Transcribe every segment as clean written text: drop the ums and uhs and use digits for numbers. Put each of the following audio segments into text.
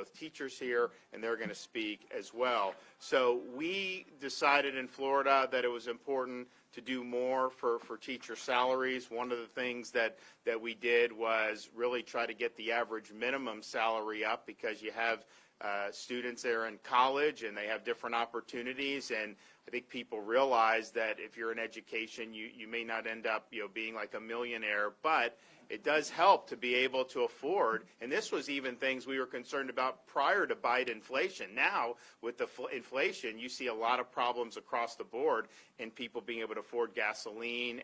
with teachers here, and they're going to speak as well. So we decided in Florida that it was important to do more for teacher salaries. One of the things that we did was really try to get the average minimum salary up, because you have students that are in college and they have different opportunities, and I think people realize that if you're in education, you may not end up being like a millionaire, but it does help to be able to afford, and this was even things we were concerned about prior to Biden inflation. Now, with the inflation, you see a lot of problems across the board in people being able to afford gasoline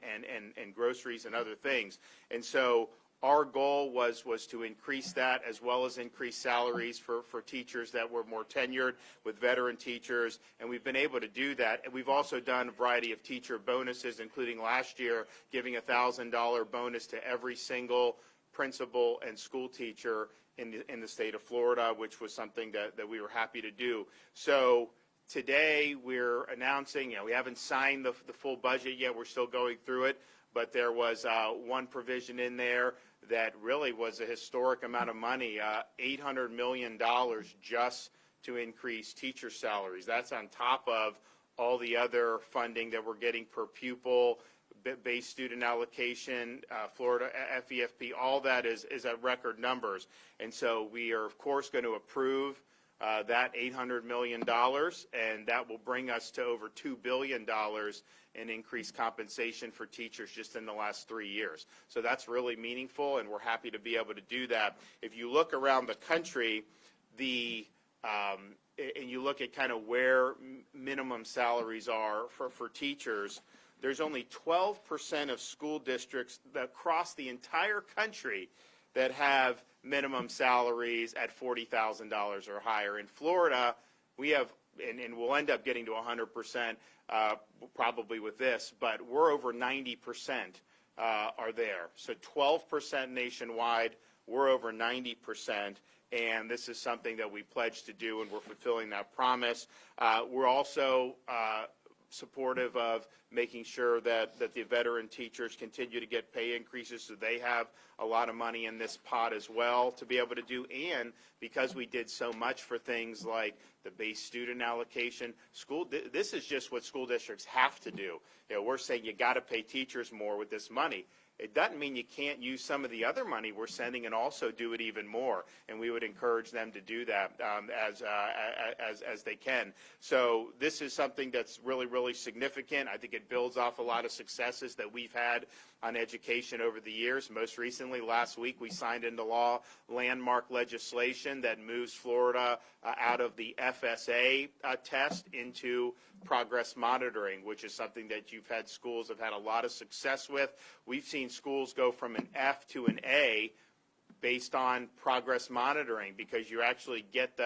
and groceries and other things. And so our goal was to increase that, as well as increase salaries for teachers that were more tenured, with veteran teachers, and we've been able to do that. And we've also done a variety of teacher bonuses, including last year giving a $1,000 bonus to every single principal and school teacher in the state of Florida, which was something that we were happy to do. So today we're announcing, we haven't signed the full budget yet, we're still going through it, but there was one provision in there that really was a historic amount of money, $800 million just to increase teacher salaries. That's on top of all the other funding that we're getting per pupil, base student allocation, Florida FEFP, all that is at record numbers. And so we are, of course, going to approve that $800 million, and that will bring us to over $2 billion in increased compensation for teachers just in the last 3 years. So that's really meaningful, and we're happy to be able to do that. If you look around the country, and you look at kind of where minimum salaries are for teachers, there's only 12% of school districts across the entire country that have minimum salaries at $40,000 or higher. In Florida, we have, and we'll end up getting to 100% probably with this, but we're over 90% are there. So 12% nationwide, we're over 90%, and this is something that we pledged to do, and we're fulfilling that promise. We're also supportive of making sure that the veteran teachers continue to get pay increases, so they have a lot of money in this pot as well to be able to do. And because we did so much for things like the base student allocation, this is just what school districts have to do. We're saying you got to pay teachers more with this money. It doesn't mean you can't use some of the other money we're sending and also do it even more, and we would encourage them to do that as they can. So this is something that's really, really significant. I think it builds off a lot of successes that we've had on education over the years. Most recently, last week, we signed into law landmark legislation that moves Florida out of the FSA test into progress monitoring, which is something that schools have had a lot of success with. We've seen schools go from an F to an A based on progress monitoring, because you actually get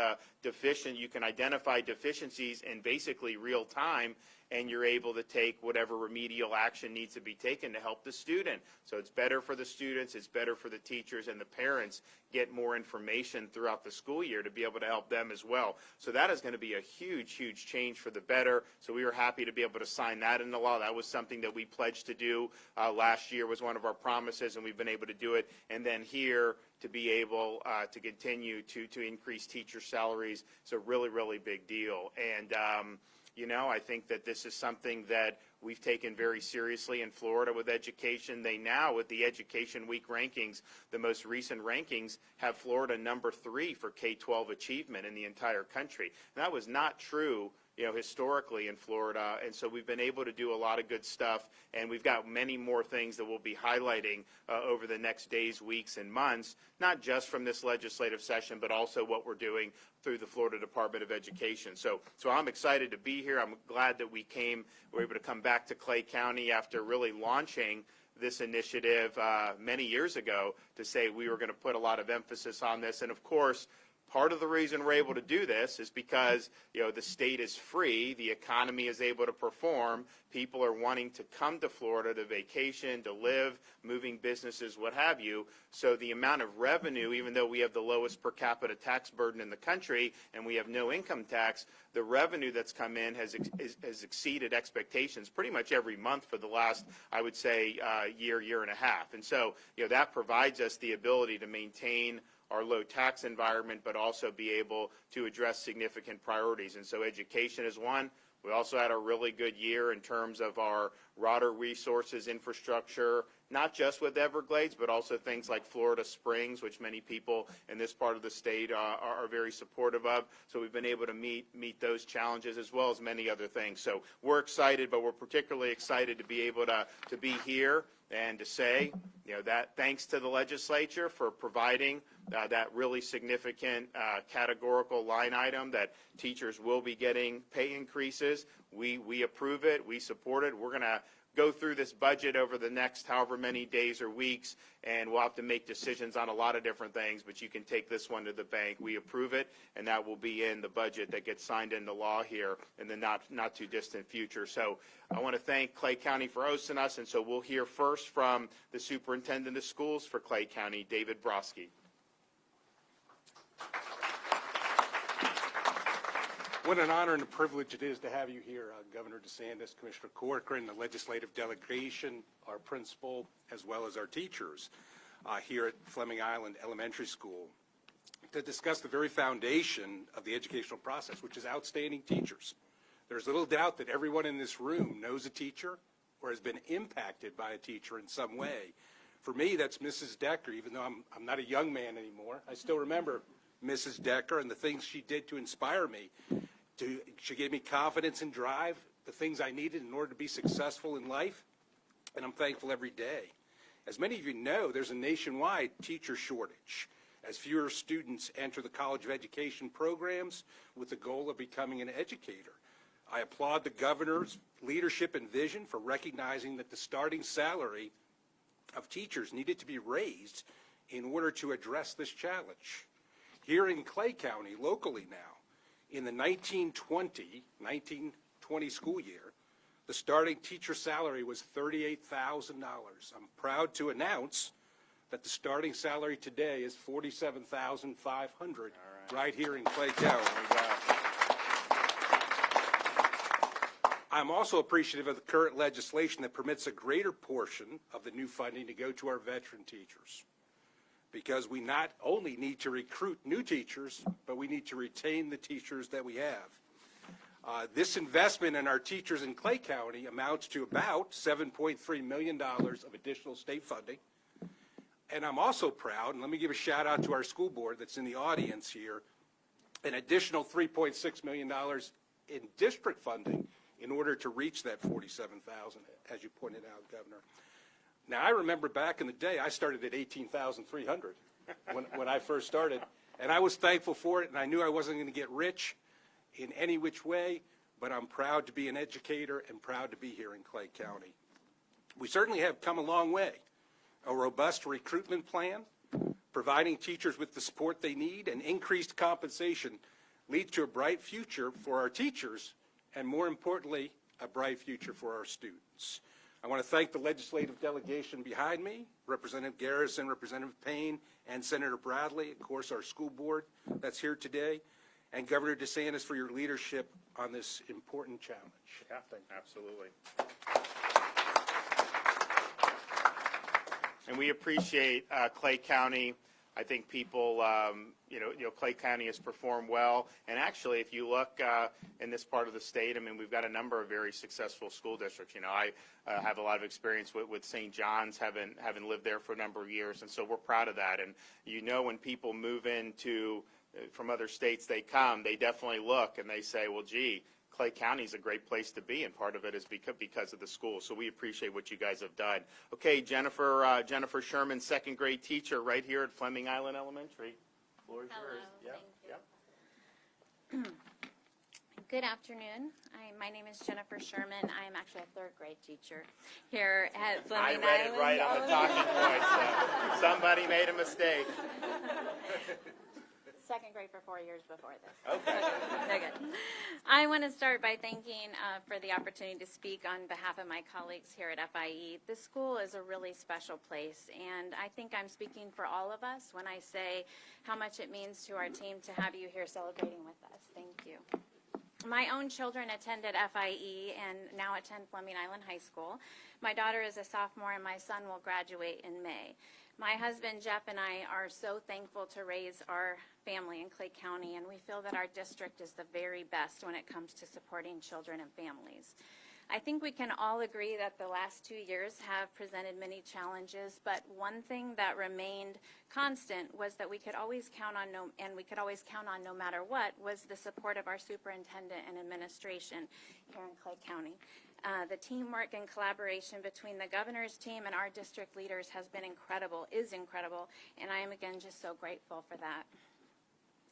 you can identify deficiencies in basically real time, and you're able to take whatever remedial action needs to be taken to help the student. So it's better for the students, it's better for the teachers, and the parents get more information throughout the school year to be able to help them as well. So that is going to be a huge, huge change for the better. So we were happy to be able to sign that into law. That was something that we pledged to do last year, was one of our promises, and we've been able to do it. And then here, to be able to continue to increase teacher salaries is a really, really big deal. And I think that this is something that we've taken very seriously in Florida with education. They now, with the Education Week rankings, the most recent rankings, have Florida number 3 for K-12 achievement in the entire country. And that was not true historically in Florida, and so we've been able to do a lot of good stuff, and we've got many more things that we'll be highlighting over the next days, weeks, and months, not just from this legislative session, but also what we're doing through the Florida Department of Education. So I'm excited to be here. I'm glad that we were able to come back to Clay County after really launching this initiative many years ago to say we were going to put a lot of emphasis on this. And of course, part of the reason we're able to do this is because the state is free, the economy is able to perform, people are wanting to come to Florida to vacation, to live, moving businesses, what have you. So the amount of revenue, even though we have the lowest per capita tax burden in the country and we have no income tax, the revenue that's come in has exceeded expectations pretty much every month for the last, I would say, year and a half. And so that provides us the ability to maintain our low tax environment, but also be able to address significant priorities. And so education is one. We also had a really good year in terms of our water resources infrastructure, not just with Everglades, but also things like Florida Springs, which many people in this part of the state are very supportive of. So we've been able to meet those challenges as well as many other things. So we're excited, but we're particularly excited to be able to be here and to say, that thanks to the legislature for providing that really significant categorical line item that teachers will be getting pay increases. We approve it. We support it. We're going to go through this budget over the next however many days or weeks, and we'll have to make decisions on a lot of different things, but you can take this one to the bank. We approve it, and that will be in the budget that gets signed into law here in the not too distant future. So I want to thank Clay County for hosting us, and so we'll hear first from the superintendent of schools for Clay County, David Broski. What an honor and a privilege it is to have you here, Governor DeSantis, Commissioner Corcoran, the legislative delegation, our principal, as well as our teachers here at Fleming Island Elementary School, to discuss the very foundation of the educational process, which is outstanding teachers. There's little doubt that everyone in this room knows a teacher or has been impacted by a teacher in some way. For me, that's Mrs. Decker. Even though I'm not a young man anymore, I still remember Mrs. Decker and the things she did to inspire me. She gave me confidence and drive, the things I needed in order to be successful in life, and I'm thankful every day. As many of you know, there's a nationwide teacher shortage as fewer students enter the College of Education programs with the goal of becoming an educator. I applaud the governor's leadership and vision for recognizing that the starting salary of teachers needed to be raised in order to address this challenge. Here in Clay County, locally now, in the 1920 school year, the starting teacher salary was $38,000. I'm proud to announce that the starting salary today is $47,500 right here in Clay County. I'm also appreciative of the current legislation that permits a greater portion of the new funding to go to our veteran teachers, because we not only need to recruit new teachers, but we need to retain the teachers that we have. This investment in our teachers in Clay County amounts to about $7.3 million of additional state funding. And I'm also proud, and let me give a shout out to our school board that's in the audience here, an additional $3.6 million in district funding in order to reach that $47,000, as you pointed out, Governor. Now, I remember back in the day, I started at $18,300 when I first started, and I was thankful for it, and I knew I wasn't going to get rich in any which way, but I'm proud to be an educator and proud to be here in Clay County. We certainly have come a long way. A robust recruitment plan, providing teachers with the support they need, and increased compensation lead to a bright future for our teachers, and more importantly, a bright future for our students. I want to thank the legislative delegation behind me, Representative Garrison, Representative Payne, and Senator Bradley, of course, our school board that's here today, and Governor DeSantis for your leadership on this important challenge. Yeah, absolutely. And we appreciate Clay County. I think people, Clay County has performed well. And actually, if you look in this part of the state, I mean, we've got a number of very successful school districts. I have a lot of experience with St. John's, having lived there for a number of years, and so we're proud of that. And when people move into from other states, they definitely look and they say, well, gee, Clay County is a great place to be, and part of it is because of the school. So we appreciate what you guys have done. Okay, Jennifer Sherman, second grade teacher right here at Fleming Island Elementary. The floor is yours. Thank you. Good afternoon. My name is Jennifer Sherman. I am actually a third grade teacher here at Fleming Island. I read it right on the talking point, so somebody made a mistake. Second grade for 4 years before this. Okay. No good. I want to start by thanking for the opportunity to speak on behalf of my colleagues here at FIE. This school is a really special place, and I think I'm speaking for all of us when I say how much it means to our team to have you here celebrating with us. Thank you. My own children attended FIE and now attend Fleming Island High School. My daughter is a sophomore and my son will graduate in May. My husband Jeff and I are so thankful to raise our family in Clay County, and we feel that our district is the very best when it comes to supporting children and families. I think we can all agree that the last 2 years have presented many challenges, but one thing that remained constant was that we could always count on no matter what, was the support of our superintendent and administration here in Clay County. The teamwork and collaboration between the governor's team and our district leaders has been incredible, and I am again just so grateful for that.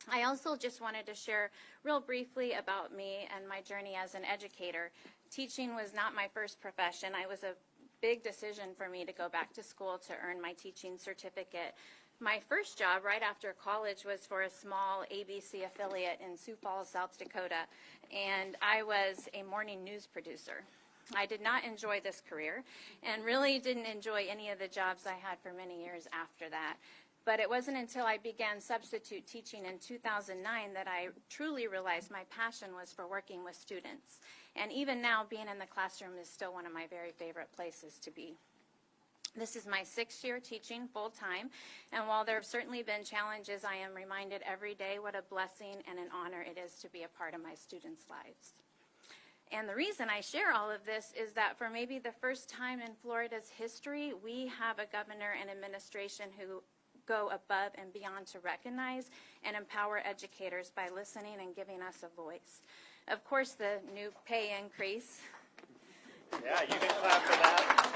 I also just wanted to share real briefly about me and my journey as an educator. Teaching was not my first profession. It was a big decision for me to go back to school to earn my teaching certificate. My first job right after college was for a small ABC affiliate in Sioux Falls, South Dakota, and I was a morning news producer. I did not enjoy this career and really didn't enjoy any of the jobs I had for many years after that. But it wasn't until I began substitute teaching in 2009 that I truly realized my passion was for working with students. And even now, being in the classroom is still one of my very favorite places to be. This is my 6th year teaching full-time, and while there have certainly been challenges, I am reminded every day what a blessing and an honor it is to be a part of my students' lives. And the reason I share all of this is that for maybe the first time in Florida's history, we have a governor and administration who go above and beyond to recognize and empower educators by listening and giving us a voice. Of course, the new pay increase. Yeah, you can clap for that.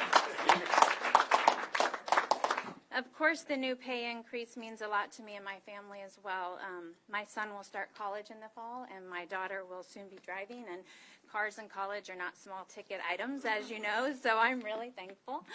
Of course, the new pay increase means a lot to me and my family as well. My son will start college in the fall, and my daughter will soon be driving, and cars in college are not small ticket items, as you know, so I'm really thankful.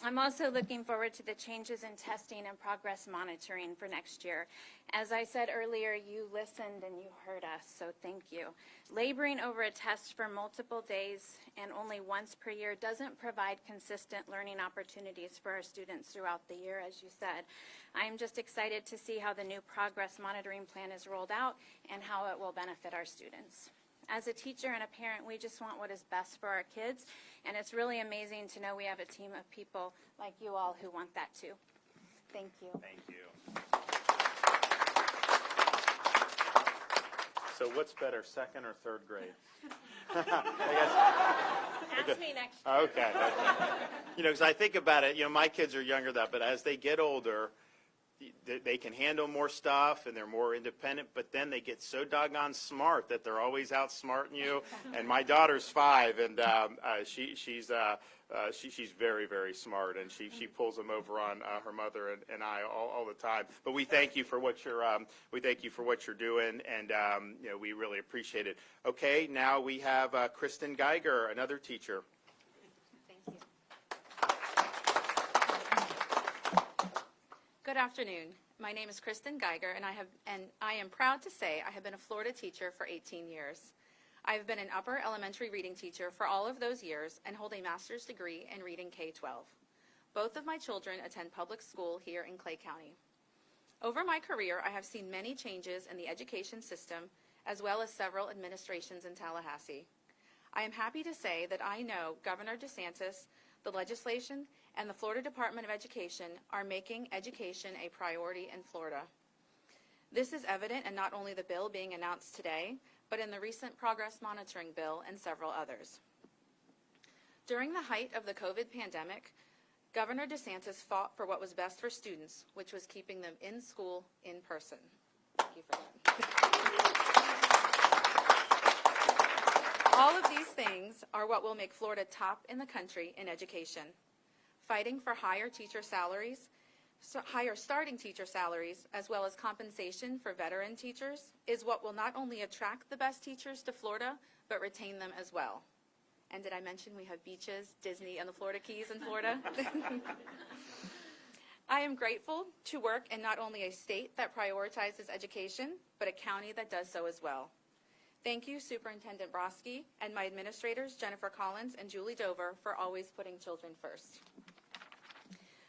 I'm also looking forward to the changes in testing and progress monitoring for next year. As I said earlier, you listened and you heard us, so thank you. Laboring over a test for multiple days and only once per year doesn't provide consistent learning opportunities for our students throughout the year, as you said. I'm just excited to see how the new progress monitoring plan is rolled out and how it will benefit our students. As a teacher and a parent, we just want what is best for our kids, and it's really amazing to know we have a team of people like you all who want that too. Thank you. Thank you. So what's better, 2nd or 3rd grade? Ask me next year. Okay. Because I think about it, my kids are younger than that, but as they get older, they can handle more stuff and they're more independent, but then they get so doggone smart that they're always outsmarting you. And my daughter's 5, and she's very, very smart, and she pulls them over on her mother and I all the time. But we thank you for what you're doing, and we really appreciate it. Okay, now we have Kristen Geiger, another teacher. Thank you. Good afternoon. My name is Kristen Geiger, and I am proud to say I have been a Florida teacher for 18 years. I have been an upper elementary reading teacher for all of those years and hold a master's degree in reading K-12. Both of my children attend public school here in Clay County. Over my career, I have seen many changes in the education system, as well as several administrations in Tallahassee. I am happy to say that I know Governor DeSantis, the legislation, and the Florida Department of Education are making education a priority in Florida. This is evident in not only the bill being announced today, but in the recent progress monitoring bill and several others. During the height of the COVID pandemic, Governor DeSantis fought for what was best for students, which was keeping them in school in person. Thank you for that. All of these things are what will make Florida top in the country in education. Fighting for higher starting teacher salaries, as well as compensation for veteran teachers, is what will not only attract the best teachers to Florida, but retain them as well. And did I mention we have beaches, Disney, and the Florida Keys in Florida? I am grateful to work in not only a state that prioritizes education, but a county that does so as well. Thank you, Superintendent Broski, and my administrators, Jennifer Collins and Julie Dover, for always putting children first.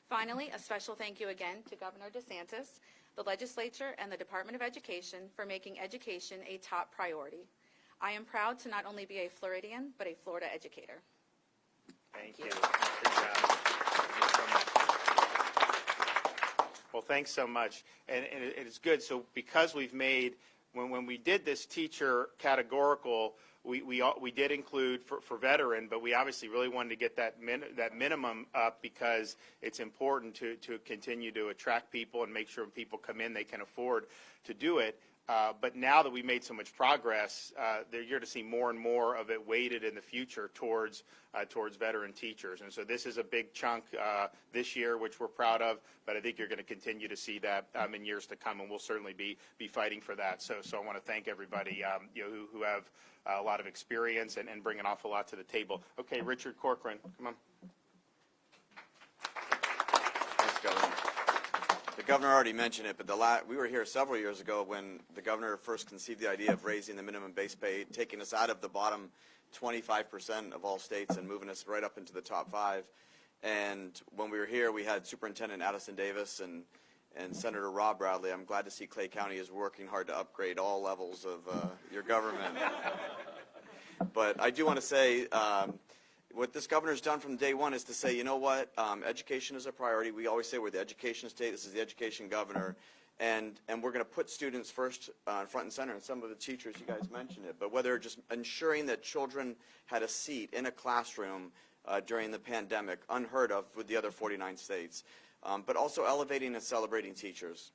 Finally, a special thank you again to Governor DeSantis, the legislature, and the Department of Education for making education a top priority. I am proud to not only be a Floridian, but a Florida educator. Thank you. Good job. Well, thanks so much. And it's good. So because we've made, when we did this teacher categorical, we did include for veteran, but we obviously really wanted to get that minimum up because it's important to continue to attract people and make sure when people come in they can afford to do it. But now that we made so much progress, you're going to see more and more of it weighted in the future towards veteran teachers. And so this is a big chunk this year, which we're proud of, but I think you're going to continue to see that in years to come, and we'll certainly be fighting for that. So I want to thank everybody who have a lot of experience and bring an awful lot to the table. Okay, Richard Corcoran, come on. Thanks, Governor. The governor already mentioned it, but we were here several years ago when the governor first conceived the idea of raising the minimum base pay, taking us out of the bottom 25% of all states and moving us right up into the top 5. And when we were here, we had Superintendent Addison Davis and Senator Rob Bradley. I'm glad to see Clay County is working hard to upgrade all levels of your government. But I do want to say, what this governor's done from day one is to say, you know what, education is a priority. We always say we're the education state. This is the education governor. And we're going to put students first front and center. And some of the teachers, you guys mentioned it. But whether just ensuring that children had a seat in a classroom during the pandemic, unheard of with the other 49 states. But also elevating and celebrating teachers.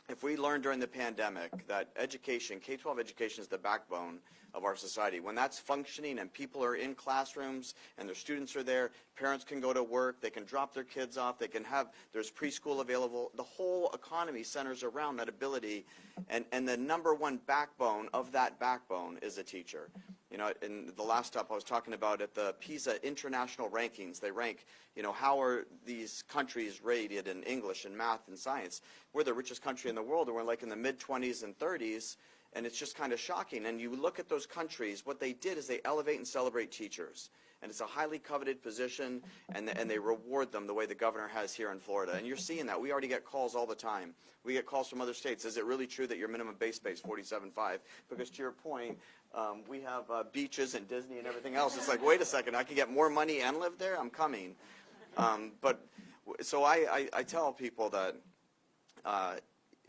If we learned during the pandemic that education, K-12 education is the backbone of our society, when that's functioning and people are in classrooms and their students are there, parents can go to work, they can drop their kids off, there's preschool available, the whole economy centers around that ability, and the number one backbone of that backbone is a teacher. You know, in the last stop I was talking about at the PISA international rankings, they rank, you know, how are these countries rated in English and math and science. We're the richest country in the world, and we're like in the mid-20s and 30s, and it's just kind of shocking. And you look at those countries, what they did is they elevate and celebrate teachers. And it's a highly coveted position, and they reward them the way the governor has here in Florida. And you're seeing that. We already get calls all the time. We get calls from other states. Is it really true that your minimum base pay is $47,500? Because to your point, we have beaches and Disney and everything else. It's like, wait a second, I can get more money and live there? I'm coming. So I tell people that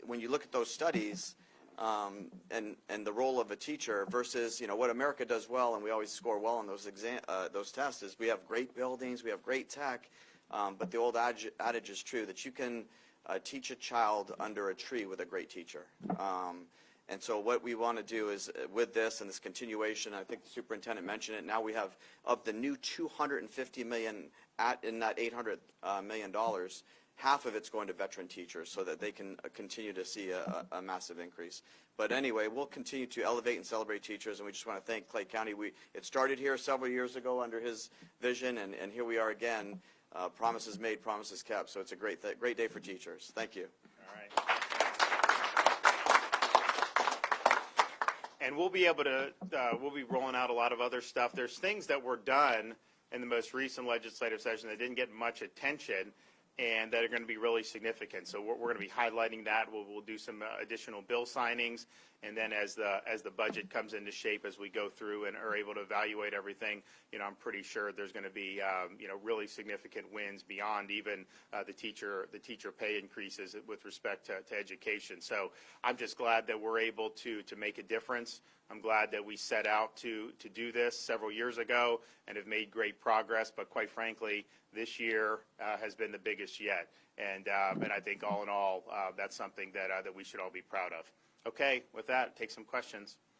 when you look at those studies, and the role of a teacher versus, you know, what America does well, and we always score well on those tests, is we have great buildings, we have great tech, but the old adage is true that you can teach a child under a tree with a great teacher. And so what we want to do is, with this and this continuation, I think the superintendent mentioned it, now we have, of the new $250 million in that $800 million, half of it's going to veteran teachers so that they can continue to see a massive increase. But anyway, we'll continue to elevate and celebrate teachers, and we just want to thank Clay County. It started here several years ago under his vision, and here we are again. Promises made, promises kept. So it's a great day for teachers. Thank you. All right. And we'll be able to, we'll be rolling out a lot of other stuff. There's things that were done in the most recent legislative session that didn't get much attention and that are going to be really significant. So we're going to be highlighting that. We'll do some additional bill signings, and then as the budget comes into shape, as we go through and are able to evaluate everything, you know, I'm pretty sure there's going to be you know, really significant wins beyond even the teacher pay increases with respect to education. So I'm just glad that we're able to make a difference. I'm glad that we set out to do this several years ago and have made great progress, but quite frankly, this year has been the biggest yet. And I think all in all, that's something that we should all be proud of. Okay, with that, take some questions.